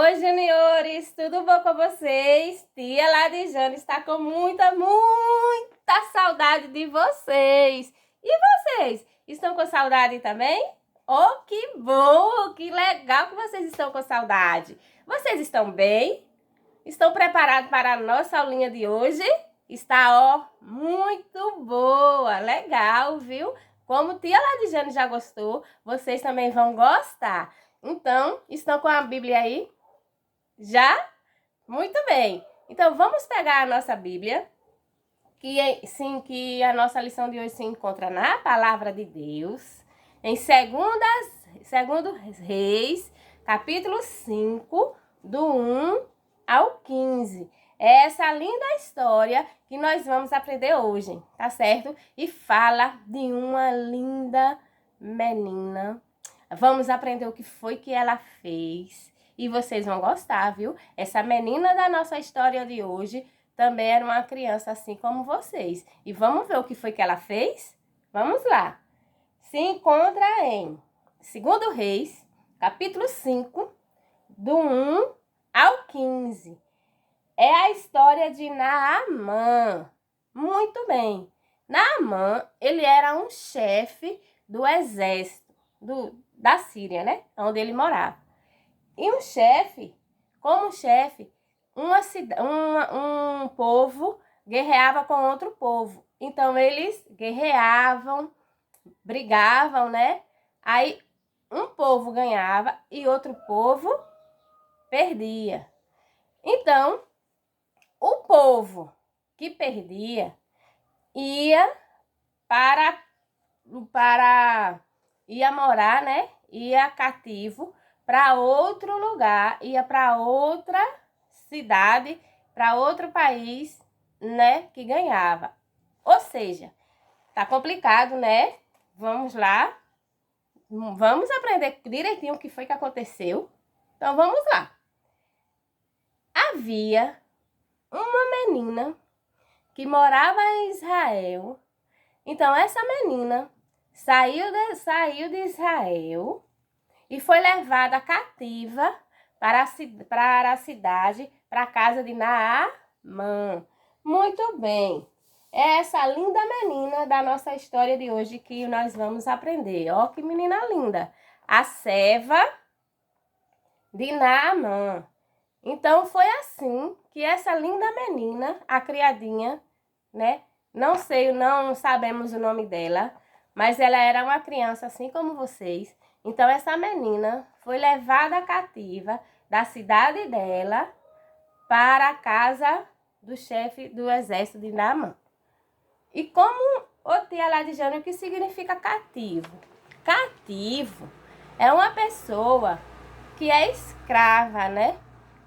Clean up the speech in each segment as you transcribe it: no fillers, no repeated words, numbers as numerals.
Oi, juniores, tudo bom com vocês? Tia Ladijane está com muita saudade de vocês. E vocês, estão com saudade também? Oh, que bom, que legal que vocês estão com saudade. Vocês estão bem? Estão preparados para a nossa aulinha de hoje? Está, muito boa, legal, viu? Como tia Ladijane já gostou, vocês também vão gostar. Então, estão com a Bíblia aí? Já? Muito bem. Então, vamos pegar a nossa Bíblia, que a nossa lição de hoje se encontra na Palavra de Deus, em 2 Reis, capítulo 5, do 1 ao 15. É essa linda história que nós vamos aprender hoje, tá certo? E fala de uma linda menina. Vamos aprender o que foi que ela fez. E vocês vão gostar, viu? Essa menina da nossa história de hoje também era uma criança assim como vocês. E vamos ver o que foi que ela fez? Vamos lá. Se encontra em 2 Reis, capítulo 5, do 1 ao 15. É a história de Naamã. Muito bem. Naamã, ele era um chefe do exército da Síria, né? Onde ele morava. E como chefe, um povo guerreava com outro povo. Então, eles guerreavam, brigavam, né? Aí, um povo ganhava e outro povo perdia. Então, o povo que perdia ia ia morar, né? Ia cativo para outro lugar, ia para outra cidade, para outro país, né, que ganhava. Ou seja, tá complicado, né? Vamos lá. Vamos aprender direitinho o que foi que aconteceu. Então, vamos lá. Havia uma menina que morava em Israel. Então, essa menina saiu de Israel e foi levada cativa para a cidade, para a casa de Naamã. Muito bem. É essa linda menina da nossa história de hoje que nós vamos aprender. Ó, que menina linda. A serva de Naamã. Então, foi assim que essa linda menina, a criadinha, né? Não sabemos o nome dela, mas ela era uma criança assim como vocês. Então, essa menina foi levada cativa da cidade dela para a casa do chefe do exército de Naamã. E como, tia Ladijane, o que significa cativo? Cativo é uma pessoa que é escrava, né?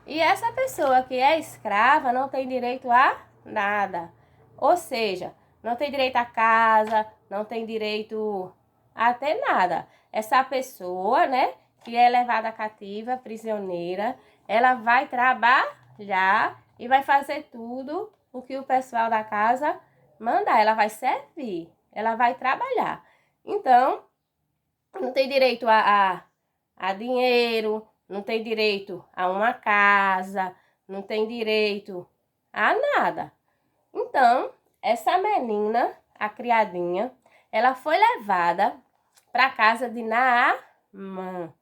E essa pessoa que é escrava não tem direito a nada. Ou seja, não tem direito a casa, não tem direito a ter nada. Essa pessoa, né, que é levada cativa, prisioneira, ela vai trabalhar e vai fazer tudo o que o pessoal da casa mandar. Ela vai servir, ela vai trabalhar. Então, não tem direito a dinheiro, não tem direito a uma casa, não tem direito a nada. Então, essa menina, a criadinha, ela foi levada para a casa de Naamã.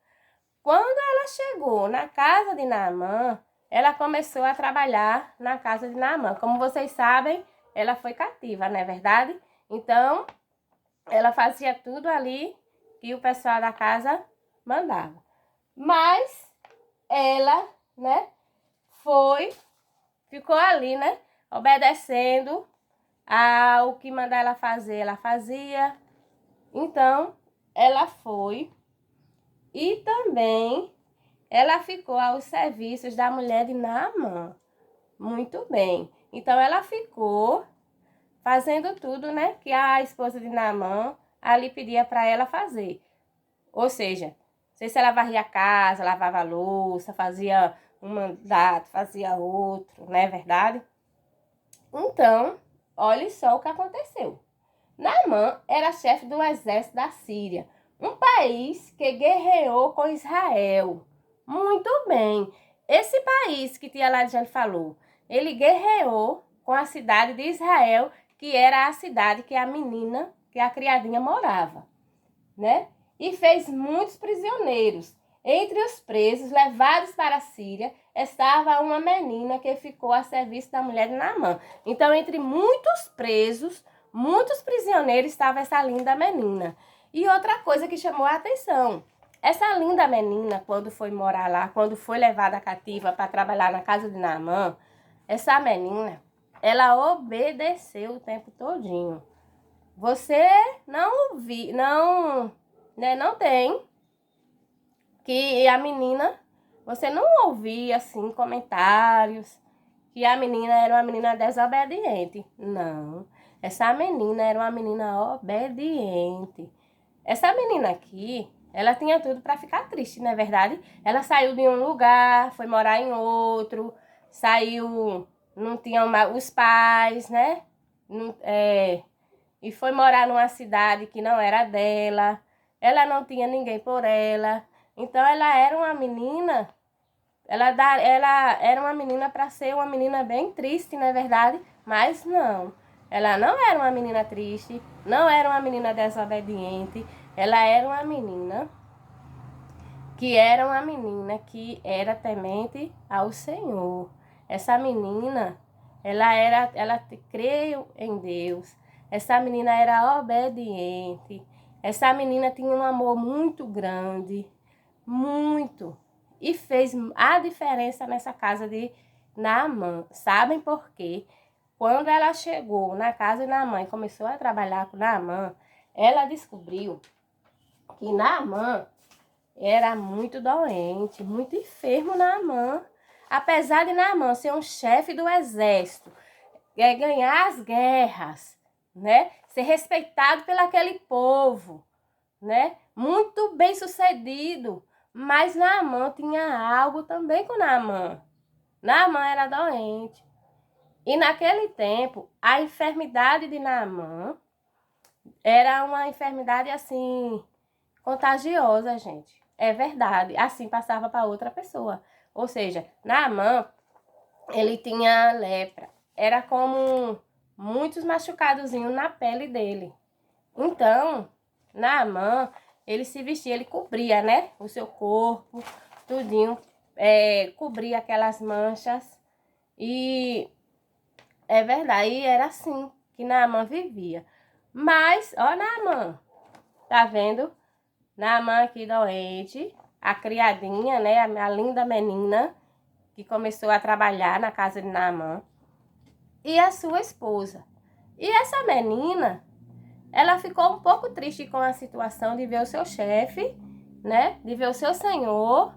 Quando ela chegou na casa de Naamã, ela começou a trabalhar na casa de Naamã. Como vocês sabem, ela foi cativa, não é verdade? Então, ela fazia tudo ali que o pessoal da casa mandava. Mas ela, né, ficou ali, né, obedecendo ao que mandar ela fazer, ela fazia. Então, ela foi e também ela ficou aos serviços da mulher de Naamã. Muito bem. Então, ela ficou fazendo tudo, né, que a esposa de Naamã ali pedia para ela fazer. Ou seja, não sei se ela varria a casa, lavava a louça, fazia um mandato, fazia outro, não é verdade? Então, olhe só o que aconteceu. Naamã era chefe do exército da Síria, um país que guerreou com Israel. Muito bem. Esse país que tia Ladiane falou, ele guerreou com a cidade de Israel, que era a cidade que a menina, que a criadinha morava, né? E fez muitos prisioneiros. Entre os presos levados para a Síria estava uma menina que ficou a serviço da mulher de Naamã. Então, entre muitos presos, muitos prisioneiros, estava essa linda menina. E outra coisa que chamou a atenção, essa linda menina, quando foi morar lá, quando foi levada cativa para trabalhar na casa de Naamã, essa menina, ela obedeceu o tempo todinho. Você não ouvi, não, né, não tem que a menina, você não ouvia assim comentários que a menina era uma menina desobediente. Não, essa menina era uma menina obediente. Essa menina aqui, ela tinha tudo para ficar triste, não é verdade? Ela saiu de um lugar, foi morar em outro, saiu, não tinha os pais, né? E foi morar numa cidade que não era dela. Ela não tinha ninguém por ela. Então, ela era uma menina, ela era uma menina para ser uma menina bem triste, não é verdade? Mas não, ela não era uma menina triste, não era uma menina desobediente, ela era uma menina que era temente ao Senhor. Essa menina, ela creu em Deus. Essa menina era obediente. Essa menina tinha um amor muito grande. Muito. E fez a diferença nessa casa de Naamã. Sabem por quê? Quando ela chegou na casa de Naamã e começou a trabalhar com Naamã, ela descobriu que Naamã era muito doente, muito enfermo Naamã. Apesar de Naamã ser um chefe do exército, ganhar as guerras, né? Ser respeitado pelo aquele povo, né? Muito bem sucedido. Mas Naamã tinha algo também com Naamã. Naamã era doente. E naquele tempo, a enfermidade de Naamã era uma enfermidade assim, contagiosa, gente. É verdade. Assim passava para outra pessoa. Ou seja, Naamã, ele tinha lepra. Era como muitos machucadozinhos na pele dele. Então, Naamã, ele se vestia, ele cobria, né? O seu corpo, tudinho, cobria aquelas manchas. E é verdade, e era assim que Naamã vivia. Mas, ó Naamã, tá vendo? Naamã aqui doente, a criadinha, né? A linda menina que começou a trabalhar na casa de Naamã. E a sua esposa. E essa menina, ela ficou um pouco triste com a situação de ver o seu chefe, né? De ver o seu senhor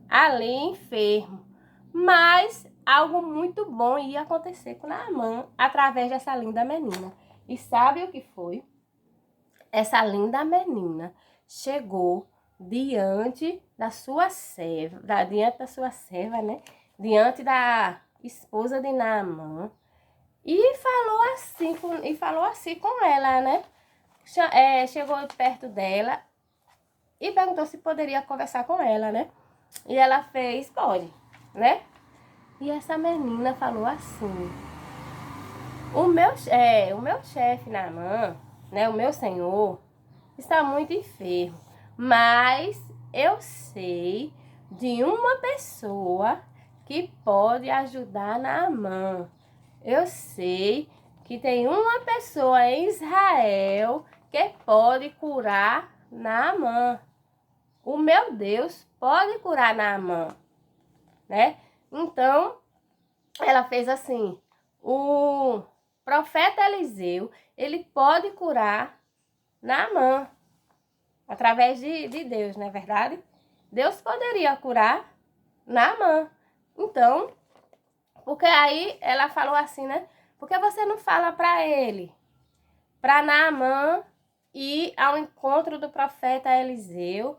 ali enfermo. Mas algo muito bom ia acontecer com Naamã através dessa linda menina. E sabe o que foi? Essa linda menina chegou diante da sua serva, né? Diante da esposa de Naamã. E falou assim com ela, né? Chegou perto dela e perguntou se poderia conversar com ela, né? E ela fez, pode, né? E essa menina falou assim: o meu chefe Naamã, né? O meu senhor está muito enfermo, mas eu sei de uma pessoa que pode ajudar Naamã. Eu sei que tem uma pessoa em Israel que pode curar Naamã. O meu Deus pode curar Naamã, né? Então, ela fez assim, o profeta Eliseu, ele pode curar Naamã, através de Deus, não é verdade? Deus poderia curar Naamã. Então, porque aí ela falou assim, né? Por que você não fala para ele, para Naamã ir ao encontro do profeta Eliseu,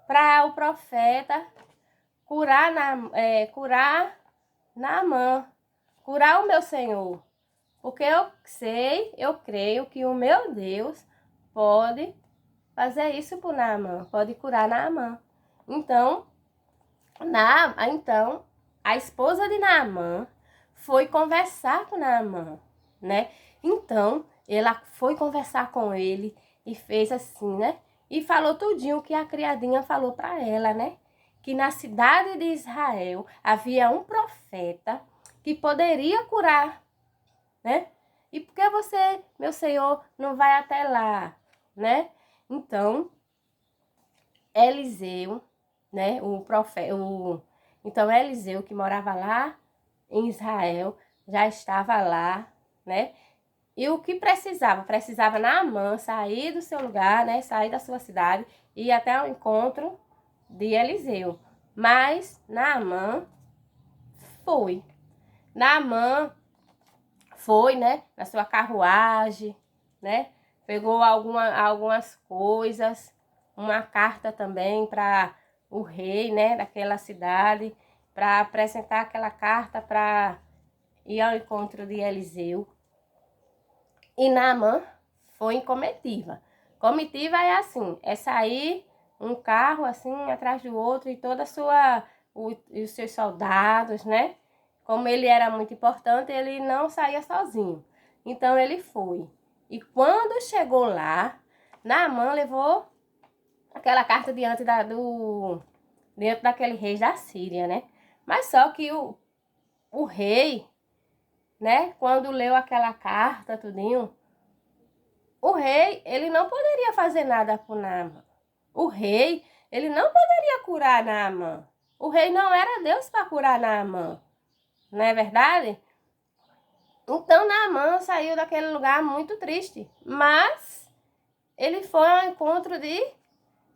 para o profeta curar Naamã, curar o meu Senhor? Porque eu creio que o meu Deus pode fazer isso por Naamã, pode curar Naamã. Então, a esposa de Naamã, foi conversar com Naamã, né? Então, ela foi conversar com ele e fez assim, né? E falou tudinho o que a criadinha falou para ela, né? Que na cidade de Israel havia um profeta que poderia curar, né? E por que você, meu senhor, não vai até lá, né? Então, Eliseu, né? Então, Eliseu, que morava lá em Israel, já estava lá, né? E o que precisava? Precisava Naamã sair do seu lugar, né? Sair da sua cidade e ir até o encontro de Eliseu. Mas Naamã foi. Naamã foi, né? Na sua carruagem, né? Pegou algumas coisas, uma carta também para o rei, né? Daquela cidade, para apresentar aquela carta para ir ao encontro de Eliseu. E Naamã foi em comitiva. Comitiva é assim, é sair um carro assim atrás do outro e toda a sua e os seus soldados, né? Como ele era muito importante, ele não saía sozinho. Então ele foi. E quando chegou lá, Naamã levou aquela carta diante daquele rei da Síria, né? Mas só que o rei, né, quando leu aquela carta, tudinho, o rei, ele não poderia fazer nada por Naamã. O rei, ele não poderia curar Naamã. O rei não era Deus para curar Naamã. Não é verdade? Então Naamã saiu daquele lugar muito triste. Mas ele foi ao encontro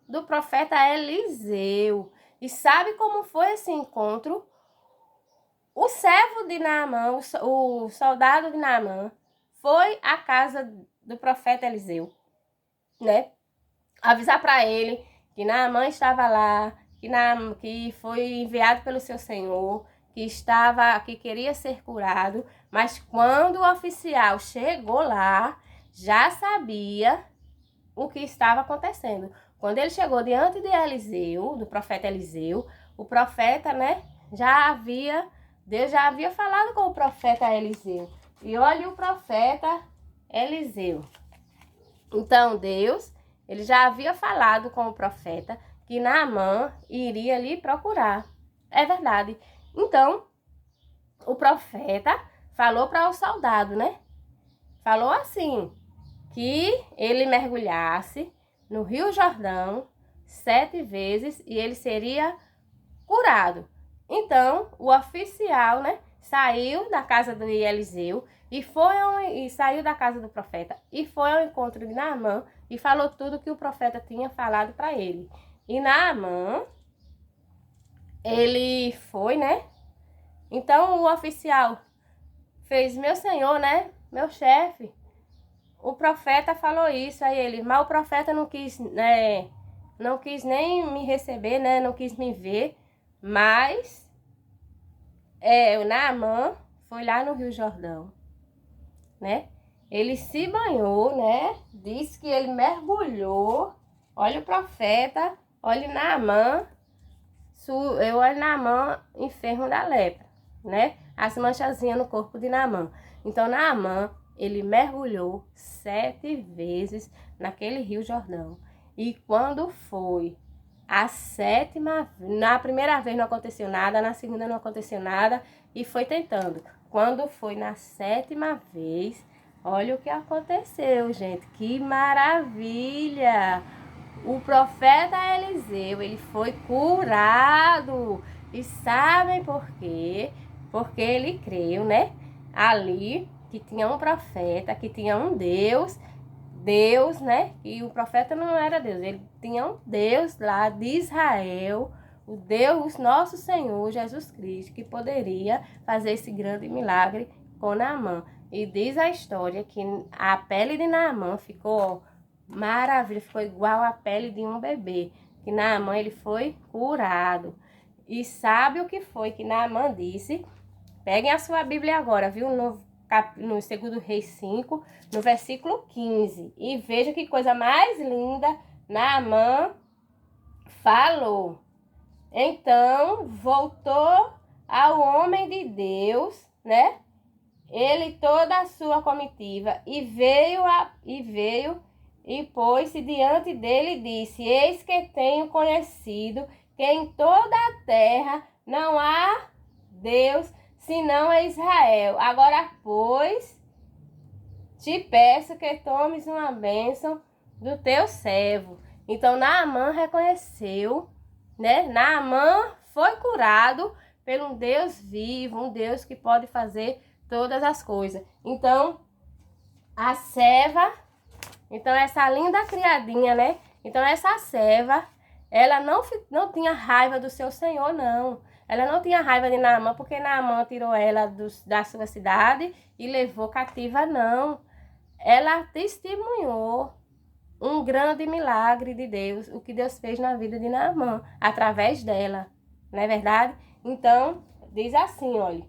do profeta Eliseu. E sabe como foi esse encontro? O servo de Naamã, o soldado de Naamã, foi à casa do profeta Eliseu, né? Avisar para ele que Naamã estava lá, que foi enviado pelo seu senhor, que queria ser curado, mas quando o oficial chegou lá, já sabia o que estava acontecendo. Quando ele chegou diante de Eliseu, do profeta Eliseu, o profeta, né, Deus já havia falado com o profeta Eliseu. E olha o profeta Eliseu. Então Deus, ele já havia falado com o profeta que Naamã iria lhe procurar. É verdade. Então, o profeta falou para o soldado, né? Falou assim, que ele mergulhasse no Rio Jordão 7 vezes e ele seria curado. Então, o oficial, né, saiu da casa de Eliseu e saiu da casa do profeta e foi ao encontro de Naamã e falou tudo que o profeta tinha falado para ele. E Naamã, ele foi, né? Então, o oficial fez, meu senhor, né, meu chefe, o profeta falou isso, aí ele, mas o profeta não quis, né, não quis nem me receber, né, não quis me ver, mas o Naamã foi lá no Rio Jordão, né, ele se banhou, né, disse que ele mergulhou, olha o profeta, olha Naamã, eu olho Naamã enfermo da lepra, né, as manchazinhas no corpo de Naamã. Então Naamã, ele mergulhou 7 vezes naquele Rio Jordão. E quando foi a 7ª, na primeira vez não aconteceu nada, na segunda não aconteceu nada, e foi tentando. Quando foi na 7ª vez, olha o que aconteceu, gente. Que maravilha! O profeta Eliseu, ele foi curado. E sabem por quê? Porque ele creu, né? Ali, que tinha um profeta, que tinha um Deus, né? E o profeta não era Deus, ele tinha um Deus lá de Israel, o Deus, nosso Senhor Jesus Cristo, que poderia fazer esse grande milagre com Naamã. E diz a história que a pele de Naamã ficou maravilha, ficou igual à pele de um bebê. Que Naamã, ele foi curado. E sabe o que foi que Naamã disse? Peguem a sua Bíblia agora, viu? No 2 Reis 5, no versículo 15. E veja que coisa mais linda Naamã falou. Então, voltou ao homem de Deus, né? Ele toda a sua comitiva e veio e pôs-se diante dele e disse: Eis que tenho conhecido que em toda a terra não há Deus senão é Israel. Agora, pois, te peço que tomes uma bênção do teu servo. Então, Naamã reconheceu, né? Naamã foi curado por um Deus vivo, um Deus que pode fazer todas as coisas. Então, a serva, então essa linda criadinha, né? Então, essa serva, ela não tinha raiva do seu senhor, não. Ela não tinha raiva de Naamã, porque Naamã tirou ela da sua cidade e levou cativa, não. Ela testemunhou um grande milagre de Deus, o que Deus fez na vida de Naamã, através dela, não é verdade? Então, diz assim, olha,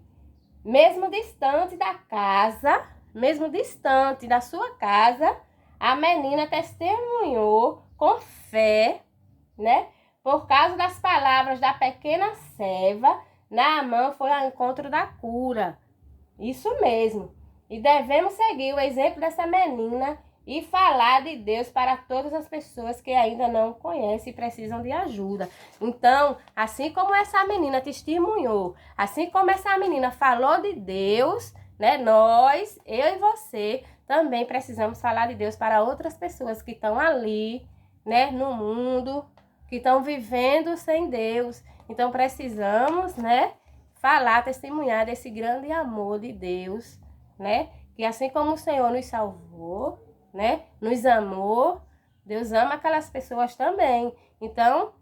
mesmo distante da casa, mesmo distante da sua casa, a menina testemunhou com fé, né? Por causa das palavras da pequena serva, Naamã foi ao encontro da cura. Isso mesmo. E devemos seguir o exemplo dessa menina e falar de Deus para todas as pessoas que ainda não o conhecem e precisam de ajuda. Então, assim como essa menina testemunhou, assim como essa menina falou de Deus, né? Nós, eu e você, também precisamos falar de Deus para outras pessoas que estão ali, né? No mundo, que estão vivendo sem Deus. Então, precisamos, né? Falar, testemunhar desse grande amor de Deus, né? Que assim como o Senhor nos salvou, né? Nos amou, Deus ama aquelas pessoas também. Então,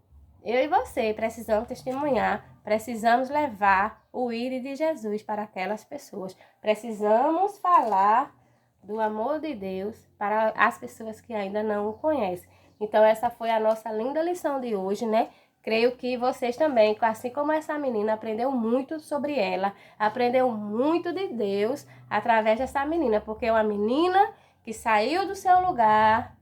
eu e você precisamos testemunhar, precisamos levar o ir de Jesus para aquelas pessoas. Precisamos falar do amor de Deus para as pessoas que ainda não o conhecem. Então, essa foi a nossa linda lição de hoje, né? Creio que vocês também, assim como essa menina, aprendeu muito sobre ela, aprendeu muito de Deus através dessa menina, porque é uma menina que saiu do seu lugar,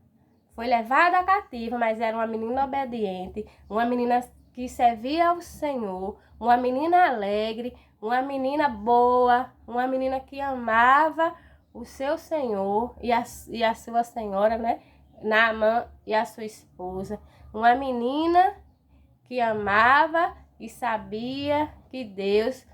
foi levada cativa, mas era uma menina obediente, uma menina que servia ao Senhor, uma menina alegre, uma menina boa, uma menina que amava o seu Senhor e a sua senhora, né? Naamã e a sua esposa. Uma menina que amava e sabia que Deus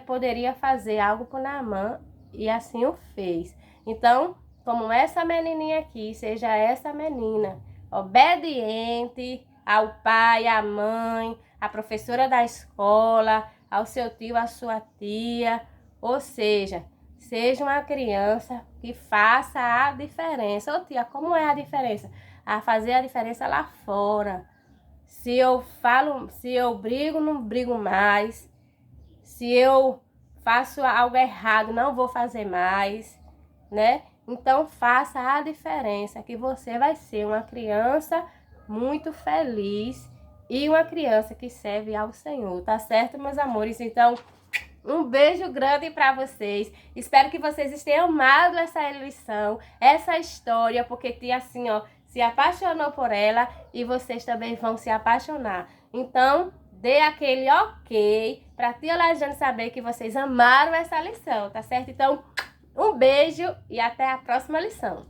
poderia fazer algo por Naamã e assim o fez. Então, como essa menininha aqui, seja essa menina obediente ao pai, à mãe, à professora da escola, ao seu tio, à sua tia, ou seja uma criança que faça a diferença. Ô tia, como é a diferença? A fazer a diferença lá fora. Se eu brigo, não brigo mais. Se eu faço algo errado, não vou fazer mais, né? Então, faça a diferença, que você vai ser uma criança muito feliz e uma criança que serve ao Senhor, tá certo, meus amores? Então, um beijo grande para vocês. Espero que vocês tenham amado essa lição, essa história, porque tia assim, ó, se apaixonou por ela e vocês também vão se apaixonar. Então, dê aquele ok para tia Lajane saber que vocês amaram essa lição, tá certo? Então, um beijo e até a próxima lição.